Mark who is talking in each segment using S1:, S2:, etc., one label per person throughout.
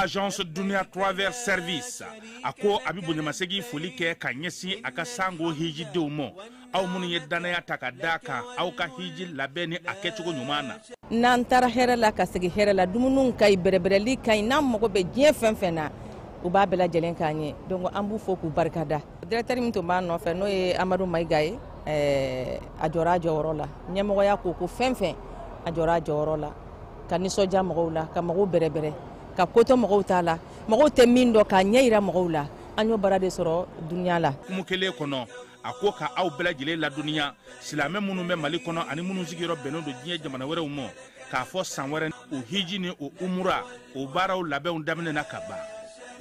S1: Agence Dunia Travers Service ako abibu nyamasegi folike kanyesi akasango hiji deumo au munu yedanaya takadaka au ka hiji labeni akechugo nyumana
S2: nantara hera la kasegi hera la dumunun kay berebereli kay nam mako be je fenfena u ba bela jelen kanye donc ambu foku barkada directeur mi to ba no fe no e Amadou Maïgaye ajora jorola nyamo ya ko fenfen ajora jorola kaniso jamawla kamago berebere ka koto mɔgɔw tala mɔgɔw tɛ min dɔ ka ɲɛyira mɔgɔw la an y'o bara de sɔrɔ dunya la
S1: kumukele kɔnɔ a ko ka aw bɛɛ lajɛlen la dunya silamɛ minnu bɛ Mali kɔnɔ ani minnu sigiyɔrɔ bɛnnen don diɲɛ jamana wɛrɛw ma k'a fɔ san wɛrɛ o hiji ni o umura o baaraw labɛnw daminɛna ka ban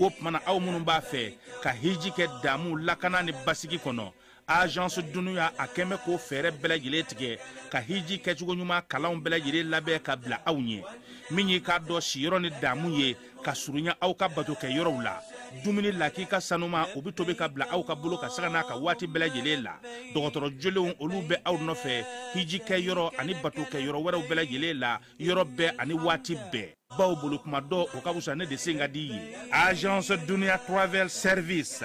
S1: o tumana aw minnu b'a fɛ ka hiji kɛ damu lakana ni basigi kɔnɔ Agence Dunuya a kɛmɛ ko fɛɛrɛ bɛɛ lajɛlen tigɛ ka hiji kɛcogo ɲuman kalanw bɛɛ lajɛlen labɛn ka bila aw ɲɛ min ye k'a dɔn siyɔrɔ ni damu ye ka surunya aw ka bato kɛ yɔrɔw la dumuni laki ka sanuma o bi tobi ka bila aw ka bolo ka saga n'a ka waati bɛɛ lajɛlen la dɔgɔtɔrɔ jolenw olu bɛ aw nɔfɛ hiji kɛ yɔrɔ ani bato kɛ yɔrɔ wɛrɛw bɛɛ lajɛlen la yɔrɔ bɛɛ ani waati bɛɛ baw bolo kuma dɔ o ka fusa ne de sen ka di ye Agence Dunia Travel Service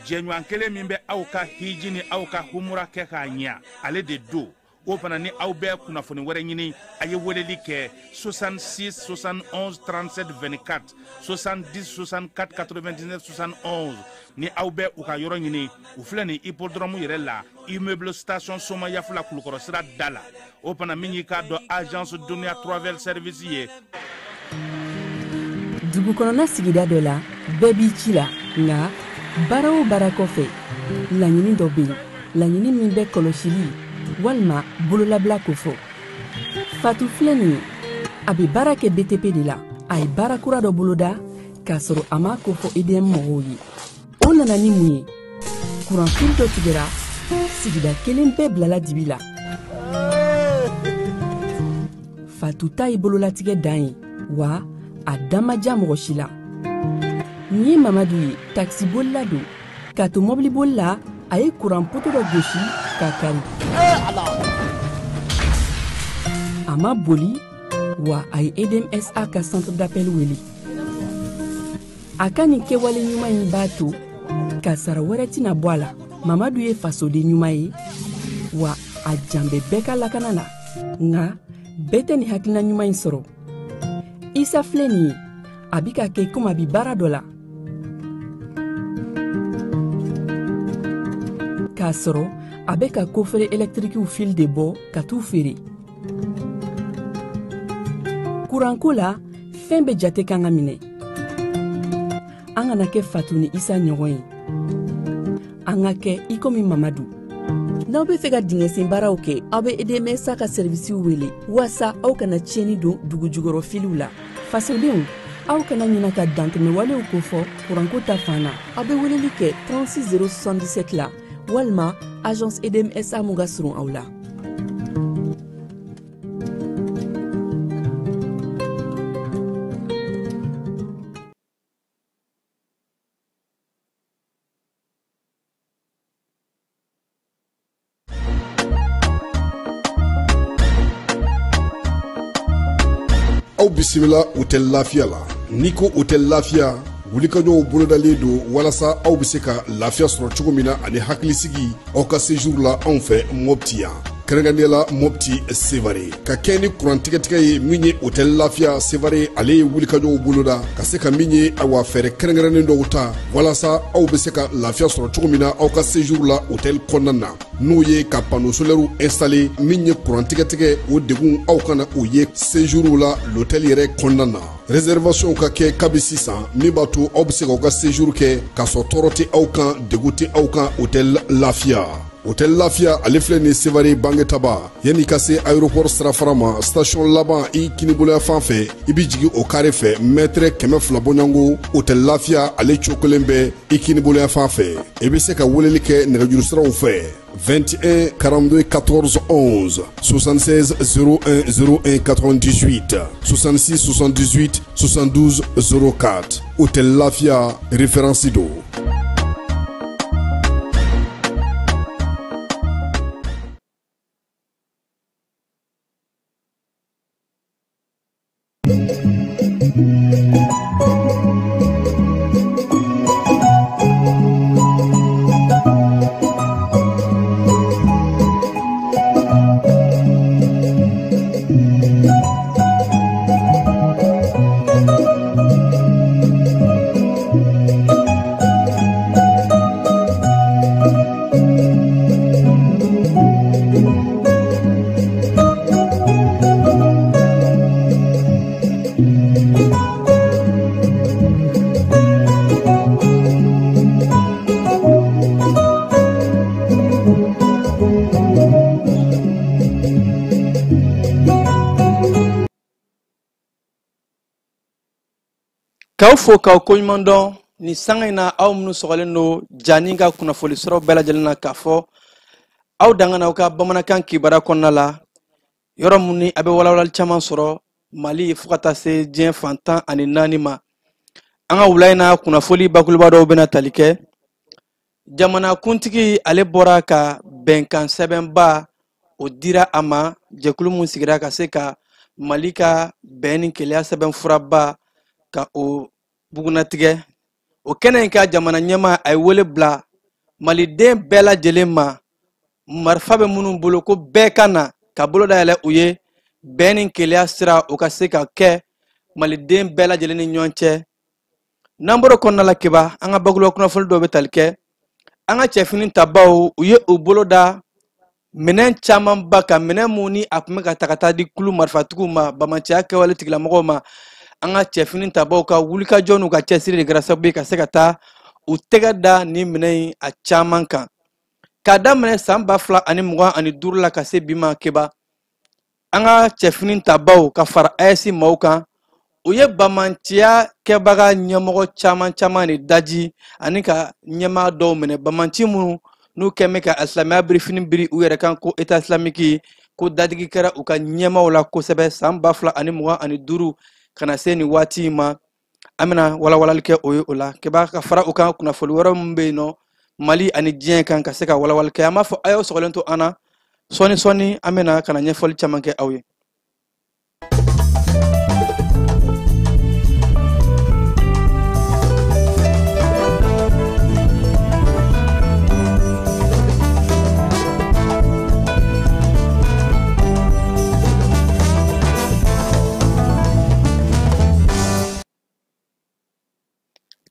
S1: jɛɲɔgɔn kelen min bɛ aw ka hiji ni aw ka humura kɛ k'a ɲɛ ale de do o fana ni aw bɛɛ kunnafoni wɛrɛ ɲini a ye weleli kɛ 66 71 37 24 70 64 99 71 ni aw bɛɛ u ka yɔrɔ ɲini u filɛ ni hippodrome yɛrɛ la immeuble station Soma Yafula Kulukɔrɔ sira da la o fana min y'i k'a dɔn Agence Dunia Travel Service ye
S3: dugu kɔnɔna sigida dɔ la bɛɛ b'i ci la nka baara o baara kɔfɛ laɲini dɔ bɛ yen laɲini min bɛ kɔlɔsili walima bololabila ko fɔ Fatou filɛ nin ye a bɛ baara kɛ BTP de la a ye baara kura dɔ boloda k'a sɔrɔ a ma ko fɔ EDM mɔgɔw ye o nana ni mun ye kuranfili dɔ tigɛra sigida kelen bɛɛ bilala dibi la Fatou ta ye bololatigɛ dan ye wa a dan ma diya mɔgɔ si la nin ye Mamadu ye taxibolila don k'a to mɔbiliboli la a ye kuran poto dɔ gosi k'a kari a ma boli wa a ye EDMSA ka centre d'appel wele a ka nin kɛwale ɲuman in b'a to ka sara wɛrɛ tɛna bɔ a la Mamadu ye fasoden ɲuman ye wa a jan bɛ bɛɛ ka lakana la nka bɛɛ tɛ nin hakilina ɲuman in sɔrɔ Isa filɛ nin ye a bi ka kɛ komi a bi baara dɔ la k'a sɔrɔ a bɛ ka kofere électrique fil de bɔ ka t'u feere kuranko la fɛn bɛ jate kan ka minɛ an kana kɛ Fatou ni Isa ɲɔgɔn ye an ka kɛ i komi Mamadu n'aw bɛ fɛ ka dingɛsen baaraw kɛ aw bɛ EDMSA ka servisiw wele walasa aw kana tiɲɛni don dugu jukɔrɔ filiw la fasodenw aw kana ɲina ka dantɛmɛwalew kofɔ kuranko ta fan na aw bɛ weleli kɛ 36 077 la walima agence EDMSA mun ka surun aw la
S4: aw bisimila hôtel Lafiya la n'i ko hôtel Lafiya wulikajɔw bolodalen don walasa aw bɛ se ka lafiya sɔrɔ cogo min na ani hakilisigi aw ka séjour la anw fɛ Mopti yan kɛrɛnkɛrɛnnenya Mopti Sevare ka kɛ ni kurantigɛtigɛ ye min ye hôtel Lafiya Sevare ale ye wulikajɔw boloda ka se ka min ye awa fɛɛrɛ kɛrɛnkɛrɛnnen dɔw ta walasa aw bɛ se ka lafiya sɔrɔ cogo min na aw ka séjour la hôtel kɔnɔna na n'o ye ka panneau solaire installer min ye kurantigɛtigɛ o degun aw kana o ye séjour la l'hôtel yɛrɛ kɔnɔna na réservation ka kɛ kabi sisan min b'a to aw bɛ se k'aw ka séjour kɛ k'a sɔrɔ tɔɔrɔ tɛ aw kan degun tɛ aw kan hôtel Lafiya. Hôtel Lafiya ale filɛ ni Sevare Bangetaba yanni ka se aéroport sirafara ma station laban i kiniboloya fan fɛ i bi jigi o carré fɛ mètre 200 bɔɲɔngo Hôtel Lafiya ale cokolen bɛ i kiniboloya fan fɛ i bi se ka weleli kɛ nɛgɛjuru siraw fɛ 21 42 14 11 76 01 01 98 66 78 72 04 Hôtel Lafiya référence do.
S5: K'aw fo k'aw koɲuman dɔn ni sanga in na aw minnu sɔgɔlen don jani ka kunnafoni sɔrɔ bɛɛ lajɛlen na k'a fɔ aw dangana aw ka bamanankan kibaruya kɔnɔna la yɔrɔ mun ni a bɛ walawalali caman sɔrɔ Mali fo ka taa se diɲɛ fan 14 ma an ka wula in na kunnafoni bakuruba dɔw bɛna tali kɛ jamana kuntigi ale bɔra ka bɛnkan sɛbɛnba o dira a ma jɛkulu mun sigira ka se ka Mali ka bɛn ni keleya sɛbɛn furaba ka o bugunatigɛ o kɛnɛ in ka jamana ɲɛma a ye wele bila maliden bɛɛ lajɛlen ma marifa bɛ minnu bolo ko bɛɛ ka na ka bolo dayɛlɛ u ye bɛn ni keleya sira o ka se ka kɛ maliden bɛɛ lajɛlen ni ɲɔgɔn cɛ n'an bɔra kɔnɔna la keba an ka bakuruba kunnafoni dɔw bɛ tali kɛ an ka cɛfini tabaw u ye u bolo da minɛn camanba ka minɛn mun ni a tun bɛ ka ta ka taa di kulu marifatigiw ma bamanciya kɛwale tigilamɔgɔw ma an ka cɛfini tabaw ka wulikajɔ n'u ka cɛsiri de kɛra sababu ye ka se ka taa u tɛgɛ da ni minɛn a caman kan k'a daminɛ san 2025 la ka se bi ma keba an ka cɛfini tabaw ka fara AES maaw kan u ye bamanciya kɛbaga ɲɛmɔgɔ caman de daji ani ka ɲɛmaa dɔw minɛ bamanci minnu n'u kɛmɛ ka alisilamɛya birifini biri u yɛrɛ kan ko état islamique ko dadigi kɛra u ka ɲɛmaaw la kosɛbɛ san 2025 kana se ni waati ma an bɛna walawalali kɛ o ye o la keba ka fara u kan kunnafoni wɛrɛ min bɛ yen nɔ Mali ani diɲɛ kan ka se ka walawalali kɛ an b'a fɔ a y'aw sɔgɔlen to an na sɔɔni an bɛna kana ɲɛfɔli caman kɛ aw ye.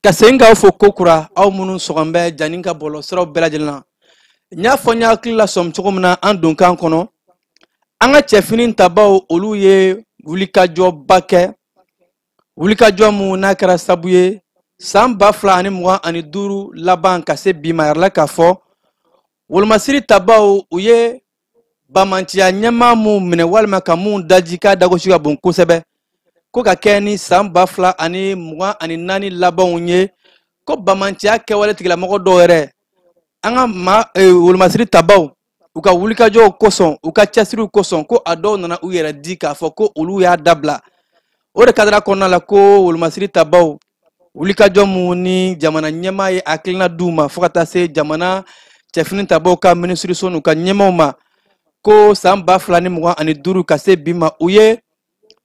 S5: Ka segin k'aw fo ko kura aw minnu sɔgɔn bɛ jani ka bɔlɔ siraw bɛɛ lajɛlen na n y'a fɔ n y'a hakili la sɔmi cogo min na an donkan kɔnɔ an ka cɛfini tabaw olu ye wulikajɔba kɛ wulikajɔ mun n'a kɛra sabu ye san 2025 laban ka se bi ma yɛrɛ la k'a fɔ wolomasiri tabaw u ye bamanciya ɲɛmaa mun minɛ walima ka mun daji k'a dagosi ka bon kosɛbɛ ko ka kɛ ni san 2024 labanw ye ko bamanciya kɛwale tigilamɔgɔ dɔw yɛrɛ an ka wolomasiri tabaw u ka wulikajɔw kosɔn u ka cɛsiriw kosɔn ko a dɔw nana u yɛrɛ di k'a fɔ ko olu y'a dabila o de kadira kɔnɔna la ko wolomasiri tabaw wulikajɔ mun ni jamana ɲɛmaa ye hakilina d'u ma fo ka taa se jamana cɛfini tabaw ka minisiriso n'u ka ɲɛmaaw ma ko san 2025 ka se bi ma u ye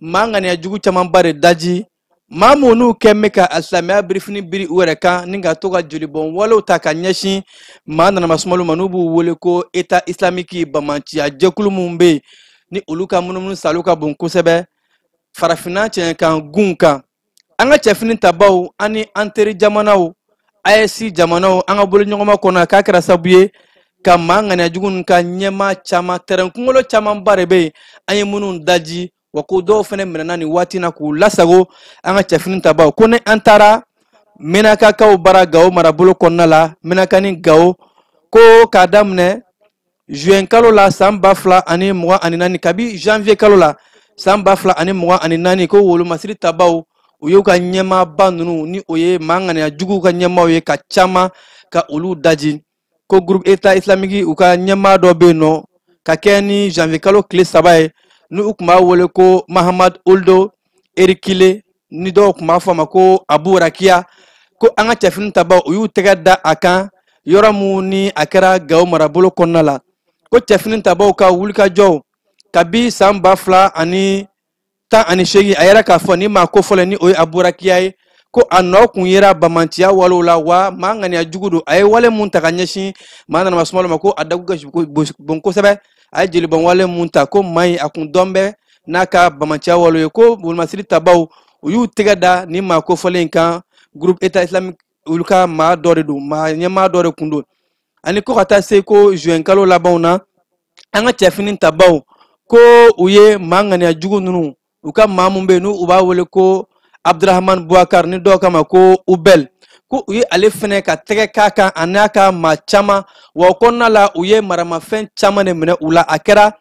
S5: maa ŋaniya jugu camanba de daji maamu n'u kɛn bɛ ka alisilamɛya birifini biri u yɛrɛ kan ni ka to ka jolibɔn walew ta ka ɲɛsin maa nanama sumalu ma n'u b'u wele ko État islamique bamanciya jɛkulu minnu bɛ yen ni olu ka munumunu saliw ka bon kosɛbɛ farafinna cɛɲɛkan gun kan. An ka cɛfini tabaw ani an teri jamanaw AES jamanaw an ka boloɲɔgɔnma kɔnɔ k'a kɛra sababu ye ka maa ŋaniyajugu ninnu ka ɲɛmaa caman terrain kunkolo camanba de bɛ yen an ye minnu daji wa ko dɔw fana minɛna nin waati na k'u lasago an ka cɛfini tabaw ko ni an taara Menakakaw bara Gawo marabolo kɔnɔna la Menaka ni Gawo ko k'a daminɛ juin kalo la san 2024 kabi janvier kalo la san 2024 ko wolomasiri tabaw u y'u ka ɲɛmaaba ninnu ni o ye maa ŋaniyajuguw ka ɲɛmaaw ye ka caman ka olu daji ko groupe État islamique u ka ɲɛmaa dɔ bɛ yen nɔ ka kɛ ni janvier kalo tile 3 ye ni u tun b'a wele ko Mahamad Oldo Erikile ni dɔw tun b'a fɔ a ma ko Abu Rakia ko an ka cɛfini tabaw u y'u tɛgɛ da a kan yɔrɔ mun ni a kɛra Gawo marabolo kɔnɔna la ko cɛfini tabaw ka wulikajɔw kabi san 2018 a yɛrɛ k'a fɔ ni maa ko fɔlɔ ni o ye Abu Rakia ye ko a nɔ kun yera bamanciya walew la wa maa ŋaniyajugu don a ye wale mun ta ka ɲɛsin maa nanama sumalu ma ko a dagu ka bon kosɛbɛ a ye jelibɔn wale mun ta ko maa in a kun dɔn bɛ n'a ka bamanciya walew ye ko wolomasiri tabaw u y'u tɛgɛ da ni maa ko fɔlen kan groupe État islamique olu ka maa dɔ de don maa ɲɛmaa dɔ de kun don ani ko ka taa se ko juin kalo labanw na an ka cɛfini tabaw ko u ye maa ŋaniyajugu ninnu u ka maa mun bɛ yen n'u b'a wele ko Abdurahman Bouakar ni dɔw kama ko Ubel ko u ye ale fɛnɛ ka tɛgɛ k'a kan a n'a ka maa caman wa o kɔnɔna la u ye maramafɛn caman de minɛ u la a kɛra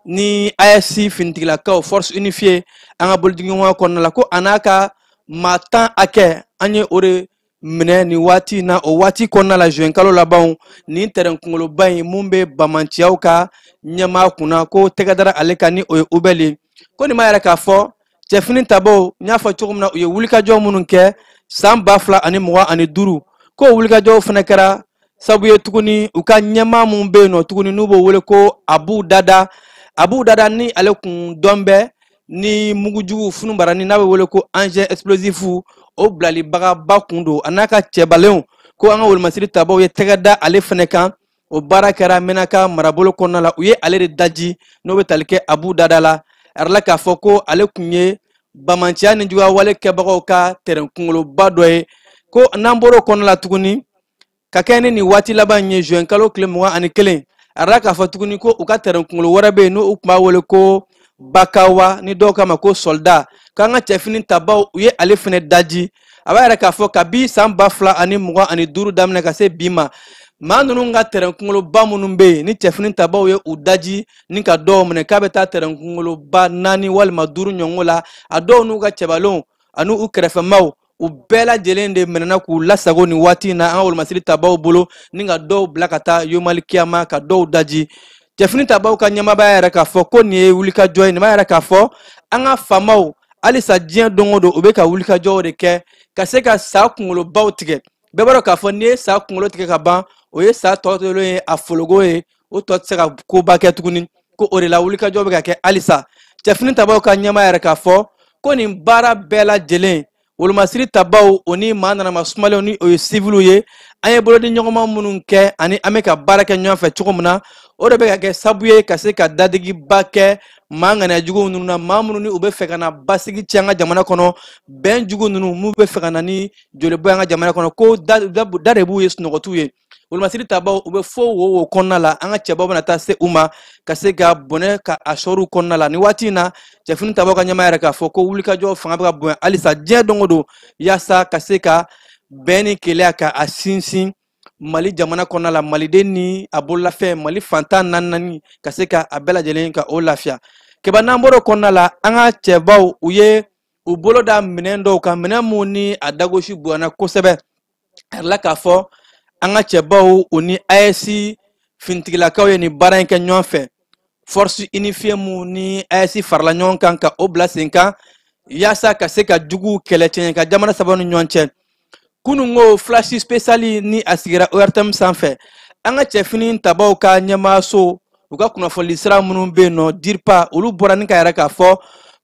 S5: ni AES finitigilakaw force unifiée an ka boloɲɔgɔnma kɔnɔna la ko a n'a ka maa 10 hakɛ an ye o de minɛ nin waati na o waati kɔnɔna la juin kalo labanw nin terrain kunkoloba in mun bɛ bamanciyaw ka ɲɛmaa kunna ko tɛgɛ dara ale kan ni o ye Ubel ye ko nin ma yɛrɛ k'a fɔ cɛfini tabaw n y'a fɔ cogo min na u ye wulikajɔ minnu kɛ san 2025 ko wulikajɔw fana kɛra sababu ye tuguni u ka ɲɛmaa mun bɛ yen nɔ tuguni n'u b'o wele ko Abu Dada ni ale kun dɔn bɛ ni mugujugu funubaranin n'a bɛ wele ko engin explosif o bilalibagaba kun don a n'a ka cɛbalenw ko an ka wolomasiri tabaw ye tɛgɛ da ale fana kan o baara kɛra Menaka marabolo kɔnɔna la u ye ale de daji n'o bɛ tali kɛ Abu Dada la arala k'a fɔ ko ale kun ye bamanciya ni juguya wale kɛbagaw ka terrain kunkoloba dɔ ye ko n'an bɔra o kɔnɔna la tuguni ka kɛ ni nin waati laban ye juin kalo tile 21 arala k'a fɔ tuguni ko u ka terrain kunkolo wɛrɛ bɛ yen n'u tun b'a wele ko Bakawa ni dɔw kama ko soldat k'an ka cɛfini tabaw u ye ale fana daji a b'a yɛrɛ k'a fɔ kabi san 2025 daminɛ ka se bi ma maa ninnu ka terrain kunkoloba minnu bɛ yen ni cɛfini tabaw ye u daji ni ka dɔw minɛ k'a bɛ taa terrain kunkoloba 4 walima 5 ɲɔgɔn la a dɔw n'u ka cɛbalenw ani u kɛrɛfɛmaw u bɛɛ lajɛlen de minɛna k'u lasago nin waati in na an ka wolomasiri tabaw bolo ni ka dɔw bila ka taa yomali kiyama ka dɔw daji cɛfini tabaw ka ɲɛmaabaya yɛrɛ k'a fɔ ko nin ye wulikajɔ ye nin b'a yɛrɛ k'a fɔ an ka faamaw halisa diɲɛ don o don u bɛ ka wulikajɔw de kɛ ka se ka sa kunkolobaw tigɛ bɛɛ b'a dɔn k'a fɔ n'i ye sa kunkolo tigɛ ka ban o ye sa tɔ tolen ye a fologo ye o tɔ tɛ se ka koba kɛ tuguni ko o de la wulikajɔ bɛ ka kɛ halisa cɛfini tabaw ka ɲɛmaa yɛrɛ k'a fɔ ko nin baara bɛɛ lajɛlen wolomasiri tabaw o ni maa nanama sumalenw ni o ye civiliw ye an ye bolodi ɲɔgɔnma minnu kɛ ani an bɛ ka baara kɛ ɲɔgɔn fɛ cogo min na o de bɛ ka kɛ sababu ye ka se ka dadegiba kɛ maa ŋaniyajuguw ninnu na maa minnu ni u bɛ fɛ ka na basigi cɛ an ka jamana kɔnɔ bɛn jugu ninnu mun bɛ fɛ ka na ni jolibɔ an ka jamana kɔnɔ ko da de b'u ye sunɔgɔtiw ye wolomasiri tabaw u bɛ fo wo kɔnɔna la an ka cɛbaw bɛna taa se u ma ka se ka bɔnɛ ka a sɔriw kɔnɔna la ni waati in na cɛfini tabaw ka ɲɛmaa yɛrɛ k'a fɔ ko wulikajɔ fanga bɛ ka bonya halisa diɲɛ don o don yaasa ka se ka bɛn ni keleya ka a sinsin Mali jamana kɔnɔna la maliden ni a bololafɛn Mali fantan naani ka se ka a bɛɛ lajɛlen ka o lafiya kɛba n'an bɔra o kɔnɔna la an ka cɛbaw u ye u bolo da minɛn dɔw kan minɛn mun ni a dagosi bonyana kosɛbɛ a yɛrɛ k'a fɔ an ka cɛbaw u ni AES finitigilakaw ye nin baara in kɛ ɲɔgɔn fɛ force unifiée mun ni AES farala ɲɔgɔn kan ka o bila sen kan yaasa ka se ka jugu kɛlɛ cɛn ka jamana saba ni ɲɔgɔn cɛ kunungo flash spécial ni a sigira ORTM sanfɛ an ka cɛfini tabaw ka ɲɛmaaso u ka kunnafoni sira minnu bɛ yen nɔ DIRPA olu bɔra ni ka yɛrɛ k'a fɔ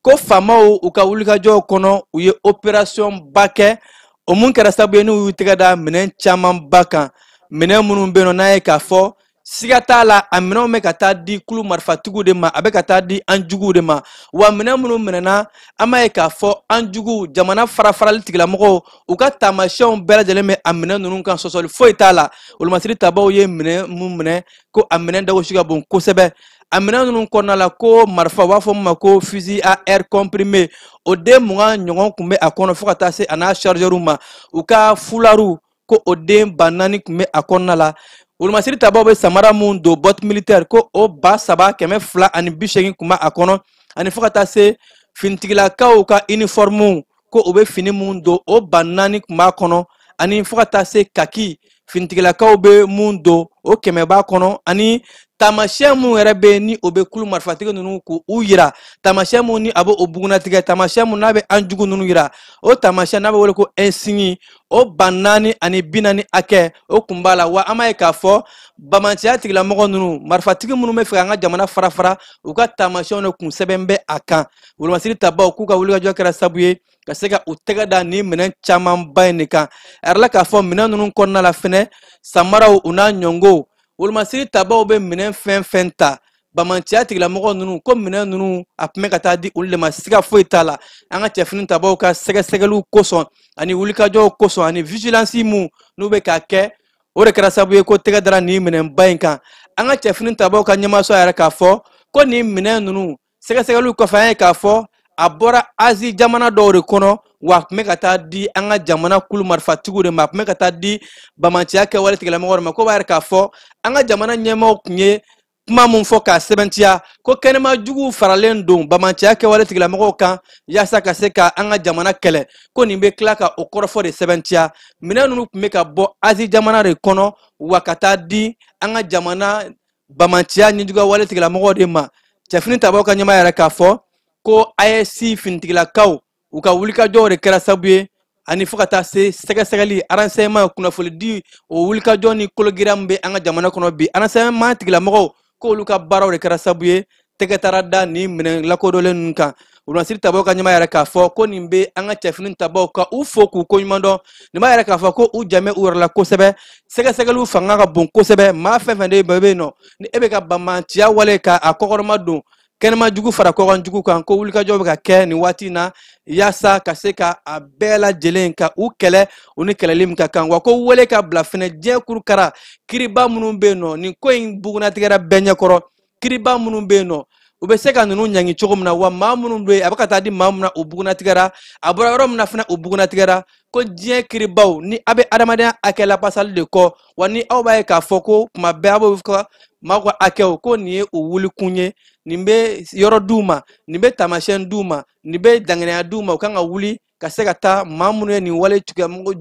S5: ko faamaw u ka wulikajɔw kɔnɔ u ye opération ba kɛ o mun kɛra sababu ye n'u y'u tɛgɛ da minɛn camanba kan minɛn minnu bɛ yen nɔ n'a ye k'a fɔ siga t'a la a minɛnw bɛ ka taa di kulu marifatigiw de ma a bɛ ka taa di an juguw de ma wa minɛn minnu minɛna an b'a ye k'a fɔ an juguw jamana farafarali tigilamɔgɔw u ka taamasiyɛnw bɛɛ lajɛlen bɛ a minɛn ninnu kan sɔsɔli foyi t'a la olumasiri tabaw ye minɛn mun minɛ ko a minɛn dagosi ka bon kosɛbɛ a minɛn ninnu kɔnɔna la ko marifa u b'a fɔ min ma ko fusil à air comprimé o den 20 ɲɔgɔn tun bɛ a kɔnɔ fo ka taa se a n'a chargeur ma u ka fularu ko o den 4 tun bɛ a kɔnɔna la olumasiri tabaw bɛ samara mun don botte militaire ko o 3,280 tun bɛ a kɔnɔ ani fo ka taa se finitigilakaw ka uniforme ko o bɛ fini mun don o 4 tun b'a kɔnɔ ani fo ka taa se kaki finitigilakaw bɛ mun don o 100 b'a kɔnɔ ani tamasiyɛn mun yɛrɛ bɛ ni o bɛ kulu marifatigi ninnu k'u yira tamasiyɛn mun ni a bɛ o bugunatigɛ tamasiyɛn mun n'a bɛ an jugu ninnu yira o tamasiyɛn n'a bɛ wele ko insigne o 440 hakɛ o kun b'a la wa an b'a ye k'a fɔ bamanciya tigilamɔgɔ ninnu marifatigi minnu bɛ fɛ an ka jamana farafara u ka tamasiyɛnw de kun sɛbɛn bɛ a kan olumasiri tabaw k'u ka wulikajɔ kɛra sababu ye ka se ka u tɛgɛ da ni minɛn camanba in de kan a yɛrɛ la k'a fɔ minɛn ninnu kɔnɔna la fɛnɛ samaraw u n'a ɲɔngow olumasiri tabaw bɛ minɛn fɛn fɛn ta bamanciya tigilamɔgɔ ninnu ko minɛn ninnu a tun bɛ ka taa di olu de ma siga foyi t'a la an ka cɛfini tabaw ka sɛgɛsɛgɛliw kosɔn ani wulikajɔw kosɔn ani vigilance mun n'u bɛ k'a kɛ o de kɛra sababu ye ko tɛgɛ dara nin minɛnba in kan an ka cɛfini tabaw ka ɲɛmaso yɛrɛ k'a fɔ ko nin minɛn ninnu sɛgɛsɛgɛliw kɔfɛ an ye k'a fɔ a bɔra Asie jamana dɔw de kɔnɔ wa a tun bɛ ka taa di an ka jamana kulu marifatigiw de ma a tun bɛ ka taa di bamanciya kɛwale tigilamɔgɔw de ma ko b'a yɛrɛ k'a fɔ an ka jamana ɲɛmaaw tun ye kuma mun fɔ k'a sɛbɛntiya ko kɛnɛmajuguw faralen don bamanciya kɛwale tigilamɔgɔw kan yaasa ka se ka an ka jamana kɛlɛ ko nin bɛ tila ka o kɔrɔfɔ de sɛbɛntiya minɛn ninnu tun bɛ ka bɔ Asie jamana de kɔnɔ wa ka taa di an ka jamana bamanciya ɲɛjuguya wale tigilamɔgɔw de ma cɛfini tabaw ka ɲɛmaa yɛrɛ k'a fɔ ko AES finitigilakaw u ka wulikajɔw de kɛra sababu ye ani fo ka taa se sɛgɛsɛgɛli renseignement kunnafoni di o wulikajɔ ni kologira min bɛ an ka jamana kɔnɔ bi renseignement tigilamɔgɔw ko olu ka baaraw de kɛra sababu ye tɛgɛ taara da ni minɛn lakodɔnlen ninnu kan olumasiri tabaw ka ɲɛmaa yɛrɛ k'a fɔ ko nin bɛ an ka cɛfini tabaw ka u fo k'u koɲuman dɔn nin b'a yɛrɛ k'a fɔ ko u janmɛ u yɛrɛ la kosɛbɛ sɛgɛsɛgɛliw fanga ka bon kosɛbɛ maa fɛn fɛn de bɛ yen nɔ ni e bɛ ka bamanciya wale ka a kɔkɔrɔma don kɛnɛmajugu fara kɔkanjugu kan ko wulikajɔ bɛ ka kɛ nin waati in na yaasa ka se ka a bɛɛ lajɛlen ka u kɛlɛ u ni kɛlɛli min ka kan wa ko wele ka bila fɛnɛ diɲɛ kurukara kiriba minnu bɛ yen nɔ nin ko in bugunatigɛra bɛɛ ɲɛkɔrɔ kiriba minnu bɛ yen nɔ u bɛ se ka ninnu ɲangi cogo min na wa maa minnu bɛ yen a bɛ ka taa di maa min na u bugunatigɛra a bɔra yɔrɔ min na fɛnɛ u bugunatigɛra ko diɲɛ kiribaw ni a bɛ adamadenya hakɛ lapasali de kɔ wa ni aw b'a ye k'a fɔ ko tuma bɛɛ a b'o fɔ maaw ka hakɛw ko nin ye u wulikun ye nin bɛ yɔrɔ d'u ma nin bɛ taamasiyɛn d'u ma nin bɛ danganiya d'u ma u kan ka wuli ka se ka taa maa minnu ye nin wale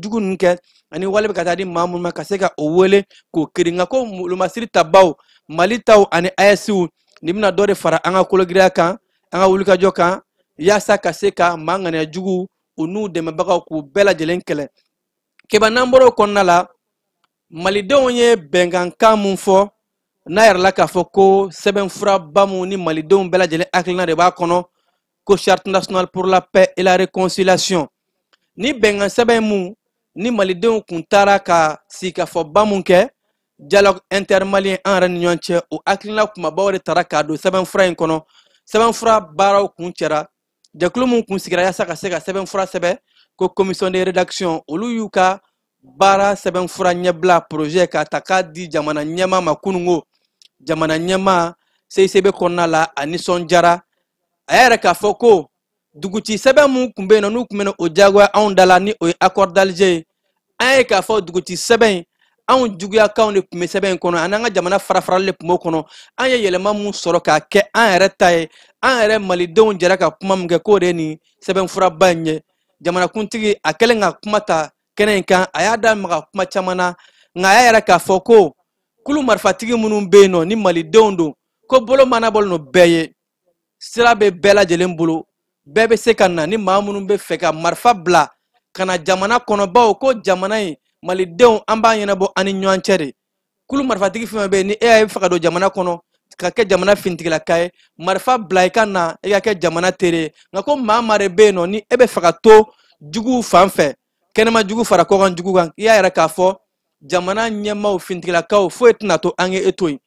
S5: jugu ninnu kɛ ani wale bɛ ka taa di maa minnu ma ka se ka o wele k'o kiri nka ko olumasiri tabaw Mali taw ani AESw nin bɛna dɔ de fara an ka kologiriya kan an ka wulikajɔ kan yaasa ka se ka maa ŋaniya jugu u n'u dɛmɛbagaw k'u bɛɛ lajɛlen kɛlɛ kɛba n'an bɔra o kɔnɔna la malidenw ye bɛnkankan mun fɔ n'a yɛrɛ la k'a fɔ ko sɛbɛnfuraba mun ni malidenw bɛɛ lajɛlen hakilina de b'a kɔnɔ ko charte nationale pour la paix et la réconciliation ni bɛnkan sɛbɛn mun ni malidenw kun taara ka sigikafɔba mun kɛ dialogue intermalien an yɛrɛ ni ɲɔgɔn cɛ o hakilina kumabaw de taara k'a don sɛbɛnfura in kɔnɔ sɛbɛnfura baaraw kun cɛra jɛkulu mun kun sigira yaasa ka se ka sɛbɛnfura sɛbɛn ko commission de rédaction olu y'u ka baara sɛbɛnfura ɲɛbila projet k'a ta k'a di jamana ɲɛmaa ma kunungo jamana ɲɛmaa CICB kɔnɔna la a nisɔndiyara a yɛrɛ k'a fɔ ko duguci sɛbɛn mun kun bɛ yen nɔ n'u kun bɛ o diyagoya anw da la ni o ye accord d'Alger ye an ye k'a fɔ duguci sɛbɛn anw juguyakaw de tun bɛ sɛbɛn in kɔnɔ ani an ka jamana farafarali de tun b'o kɔnɔ an ye yɛlɛma mun sɔrɔ k'a kɛ an yɛrɛ ta ye an yɛrɛ malidenw jɛra ka kuma min kɛ k'o de ye nin sɛbɛnfuraba in ye jamanakuntigi a kɛlen ka kuma ta kɛnɛ in kan a y'a da maga kuma caman na nka a y'a yɛrɛ k'a fɔ ko kulu marifatigi minnu bɛ yen nɔ ni malidenw don ko bolo mana bɔlen don bɛɛ ye sira bɛ bɛɛ lajɛlen bolo bɛɛ bɛ se ka na ni maa minnu bɛ fɛ ka marifa bila ka na jamana kɔnɔ bawo ko jamana in malidenw an b'a ɲɛnabɔ an ni ɲɔgɔn cɛ de kulu marifatigi fɛn fɛn bɛ yen ni e y'a fɛ ka don jamana kɔnɔ ka kɛ jamana fintigilaka ye marifa bila I ka na I ka kɛ jamana tere nka ko maa maa de bɛ yen nɔ ni e bɛ fɛ ka to juguw fan fɛ kɛnɛma jugu fara kɔkan jugu kan I y'a yɛrɛ k'a fɔ jamana ɲɛmaaw fintigilakaw foyi tɛna to an ye e to yen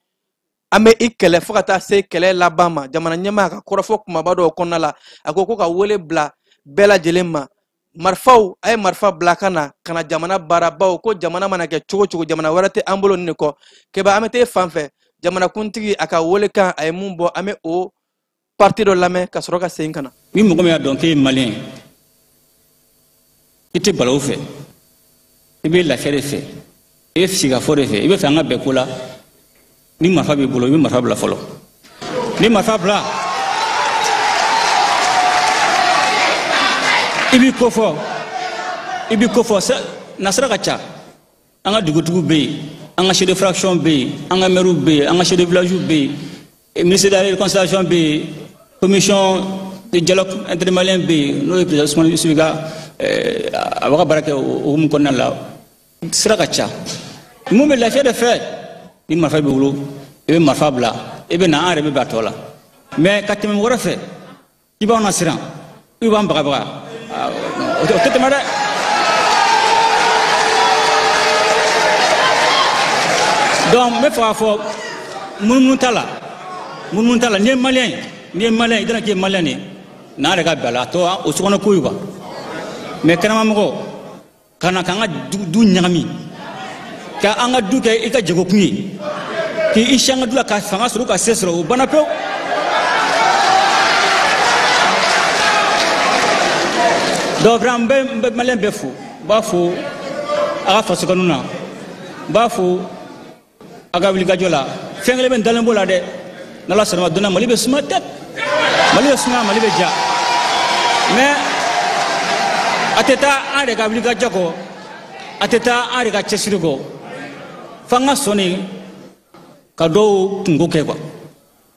S5: an bɛ I kɛlɛ fo ka taa se kɛlɛ laban ma jamana ɲɛmaa ka kɔrɔfɔ kumaba dɔw kɔnɔna la a ko ka wele bila bɛɛ lajɛlen ma marifaw a ye marifa bila ka na jamana baarabaw ko jamana mana kɛ cogo cogo jamana wɛrɛ tɛ an bolo nin kɔ kɛba an bɛ taa fan fɛ jamana kuntigi a ka wele kan a ye mun bɔ an bɛ o parti dɔ lamɛn ka sɔrɔ ka segin ka na
S6: ni mɔgɔ min y'a dɔn k'e ye maliyɛn I tɛ balawu fɛ I bɛ lafiya de fɛ I bɛ sigafɔ de fɛ I bɛ fɛ an ka bɛn ko la ni marifa b'i bolo I bɛ marifa bila fɔlɔ ni marifa bila I b'i ko fɔ nasira ka ca an ka dugutigiw bɛ yen an ka chef de fraction bɛ yen an ka maires bɛ yen an ka chef de village bɛ yen ministre de la réconciliation bɛ yen commission de dialogue intermalien bɛ yen n'o ye président Ousmane Yusufu ka a b'a ka baara kɛ o hukumu kɔnɔna la sira ka ca mun bɛ lafiya de fɛ ni marifa b'i bolo I bɛ marifa bila I bɛ na an yɛrɛ bɛ bɛn a tɔ la mais ka tɛmɛ mɔgɔ wɛrɛ fɛ I b'anw nasiran I b'an bagabaga o tɛ tɛmɛ dɛ donc n bɛ fɛ k'a fɔ munumunu t'a la n'i ye maliyɛn I tɛna k'i ye maliyɛn de n'an yɛrɛ ka bɛn a la a tɔ o sokɔnɔ ko ye quoi mais kɛnɛmamɔgɔ ka na k'an ka du ɲagami ka an ka du kɛ I ka jagokun ye k'i si an ka du la ka fanga sɔrɔ ka se sɔrɔ o banna pewu donc n bɛ maliyɛn bɛɛ fo n b'a fo a ka faso kanu na n b'a fo a ka wulikajɔ la fɛn kelen bɛ n dalen b'o la dɛ n'Ala sɔnna ma don na Mali bɛ suma tɛ Mali bɛ suma Mali bɛ ja mais a tɛ taa an yɛrɛ ka wulikajɔ kɔ a tɛ taa an yɛrɛ ka cɛsiri kɔ f'an ka sɔnni ka dɔw kungo kɛ quoi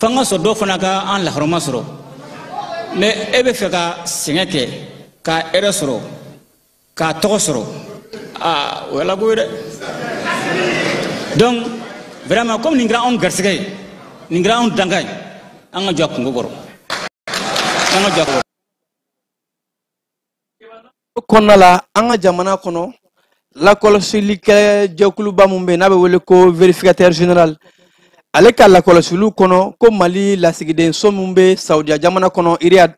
S6: f'an ka sɔn dɔw fana ka an lahɔrɔma sɔrɔ mais e bɛ fɛ ka sɛgɛn kɛ ka hɛrɛ sɔrɔ ka tɔgɔ sɔrɔ o ye Ala ko ye dɛ donc vraiment comme nin kɛra anw garisɛgɛ ye nin kɛra anw dankan ye an ka jɔ a kungo kɔrɔ an ka jɔ a kɔrɔ
S5: kɔnɔna la an ka jamana kɔnɔ lakɔlɔsilikɛ jɛkuluba mun bɛ yen n'a bɛ wele ko vérificateur général ale ka lakɔlɔsiliw kɔnɔ ko Mali lasigiden so mun bɛ Saudiya jamana kɔnɔ Riyad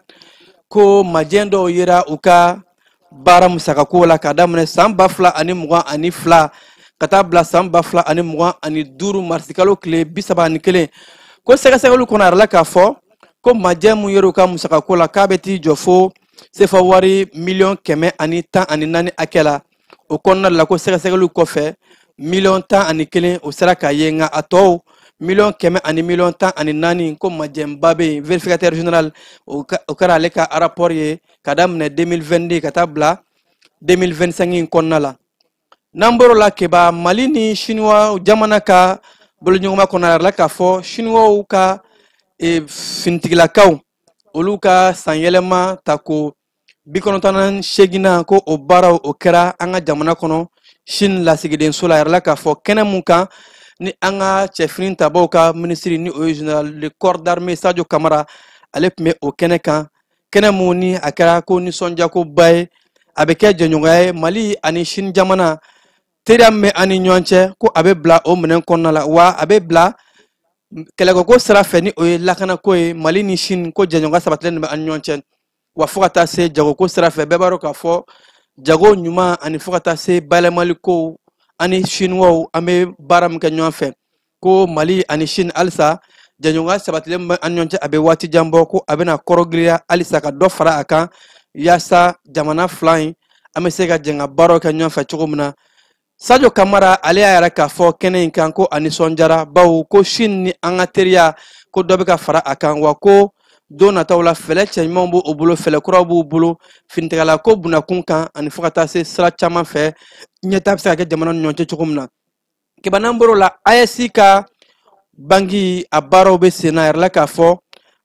S5: ko majɛ dɔw yera u ka baara musakako la ka daminɛ san 2022 ka taa bila san 2025 marisikalo tile 31 ko sɛgɛsɛgɛliw kɔnɔ a yɛrɛ la k'a fɔ ko majɛ mun yera u ka musakako la k'a bɛ t'i jɔ fo sefa wari $114 hakɛ la o kɔnɔna la ko sɛgɛsɛgɛliw kɔfɛ $111 o sera k'a ye nka a tɔw $1,000,000 ko majɛnba bɛ yen vérificateur général o kɛra ale ka rapport ye ka daminɛ 2022 ka taa bila 2025 kɔnɔna la n'an bɔr'o la keba Mali ni Chinois jamana ka boloɲɔgɔnma kɔnɔ a yɛrɛ la k'a fɔ Chinois ka finitigilakaw olu ka sanyɛlɛma ta ko 98 ko o baaraw o kɛra an ka jamana kɔnɔ Chine lasigiden so la a yɛrɛ la k'a fɔ kɛnɛ mun kan ni an ka cɛfini tabaw ka ministre ni o ye général de corps d'armée Sadio Kamara ale tun bɛ o kɛnɛ kan kɛnɛ mun ni a kɛra ko nisɔndiyakoba ye a bɛ kɛ jɛɲɔgɔnya ye Mali ani Chine jamana teriya min bɛ an ni ɲɔgɔn cɛ ko a bɛ bila o minɛn kɔnɔna la wa a bɛ bila kɛlɛkɛko sira fɛ ni o ye lakanako ye Mali ni Chine ko jɛɲɔgɔnya sabatilen bɛ an ni ɲɔgɔn cɛ wa fo ka taa se jagoko sira fɛ bɛɛ b'a dɔn k'a fɔ jago ɲuman ani fo ka taa se bayɛlɛmaliko ani Chinois an bɛ baara min kɛ ɲɔgɔn fɛ ko Mali ani Chine halisa jɛɲɔgɔnya sabatilen bɛ an ni ɲɔgɔn cɛ a bɛ waati jan bɔ ko a bɛna kɔrɔgiriya halisa ka dɔ fara a kan yaasa jamana fila in an bɛ se ka jɛn ka baaraw kɛ ɲɔgɔn fɛ cogo min na Sadio Kamara ale y'a yɛrɛ k'a fɔ kɛnɛ in kan ko a nisɔndiyara bawo ko Chine ni an ka teriya ko dɔ bɛ ka fara a kan wa ko don nataw la fɛlɛ cɛɲumanw b'o bolo fɛlɛ kuraw b'u bolo finitigala ko bunakun kan ani fo ka taa se sira caman fɛ ɲɛta bɛ se ka kɛ jamana ni ɲɔgɔn cɛ cogo min na kɛba n'an bɔr'o la AES ka banki a baaraw bɛ sen na a yɛrɛ la k'a fɔ